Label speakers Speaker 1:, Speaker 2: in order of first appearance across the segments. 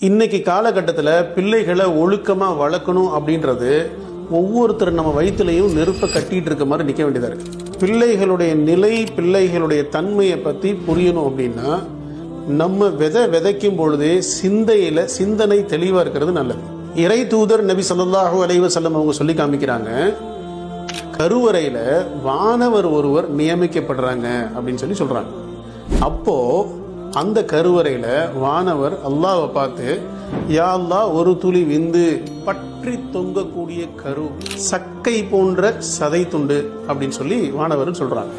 Speaker 1: இன்னைக்கு காலகட்டத்தில் பிள்ளைகளை ஒழுக்கமாக வளர்க்கணும் அப்படின்றது ஒவ்வொருத்தர் நம்ம வயிற்றுலையும் நெருப்பை கட்டிட்டு இருக்க மாதிரி நிற்க வேண்டியதாக இருக்கு. பிள்ளைகளுடைய நிலை, பிள்ளைகளுடைய தன்மையை பற்றி புரியணும் அப்படின்னா நம்ம விதைக்கும் பொழுதே சிந்தனை தெளிவாக இருக்கிறது நல்லது. இறை தூதர் நபி ஸல்லல்லாஹு அலைஹி வஸல்லம் அவங்க சொல்லி காமிக்கிறாங்க, கருவறையில் வானவர் ஒருவர் நியமிக்கப்படுறாங்க அப்படின்னு சொல்லி சொல்றாங்க. அப்போ அந்த கருவறையில வானவர் அல்லாஹ்வை பார்த்து, யா அல்லாஹ், ஒரு துளி விந்து பற்றி தொங்கக்கூடிய கரு, சக்கை போன்ற சதை துண்டு அப்படின்னு சொல்லி வானவர் சொல்றாங்க.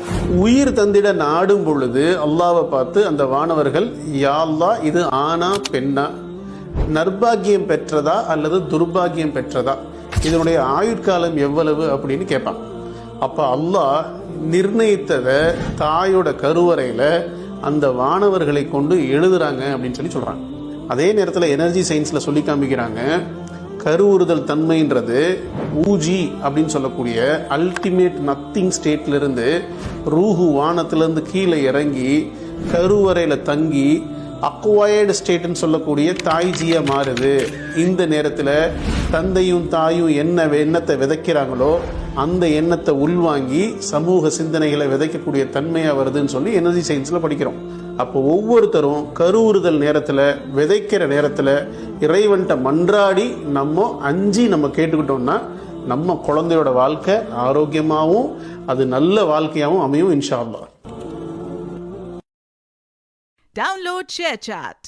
Speaker 1: உயிர் தந்திட நாடும் பொழுது அல்லாஹ்வை பார்த்து அந்த வானவர்கள், யா அல்லாஹ், இது ஆனா பெண்ணா, நற்பாகியம் பெற்றதா அல்லது துர்பாகியம் பெற்றதா, இதனுடைய ஆயுட்காலம் எவ்வளவு அப்படின்னு கேட்பான். அப்ப அல்லாஹ் நிர்ணயித்ததை தாயோட கருவறையில அந்த வானவர்களை கொண்டு எழுதுறாங்க அப்படின்னு சொல்லி சொல்றாங்க. அதே நேரத்தில் எனர்ஜி சயின்ஸ்ல சொல்லி காமிக்கிறாங்க, கருவுறுதல் தன்மைன்றது ஊஜி அப்படின்னு சொல்லக்கூடிய அல்டிமேட் நத்திங் ஸ்டேட்ல இருந்து ரூஹு வானத்திலிருந்து கீழே இறங்கி கருவறையில தங்கி அக்வயர்டு ஸ்டேட்னு சொல்லக்கூடிய தாய்ஜியா மாறுது. இந்த நேரத்தில் தந்தையும் தாயும் எண்ணத்தை விதைக்கிறாங்களோ அந்த எண்ணத்தை உள்வாங்கி சமூக சிந்தனைகளை விதைக்கக்கூடிய தன்மையாக வருதுன்னு சொல்லி எனர்ஜி சயின்ஸில் படிக்கிறோம். அப்போ ஒவ்வொருத்தரும் கருவுறுதல் நேரத்தில், விதைக்கிற நேரத்தில் இறைவன்ட்ட மன்றாடி நம்ம கேட்டுக்கிட்டோம்னா நம்ம குழந்தையோட வாழ்க்கை ஆரோக்கியமாகவும் அது நல்ல வாழ்க்கையாகவும் அமையும் இன்ஷா அல்லாஹ்.
Speaker 2: Download ShareChat.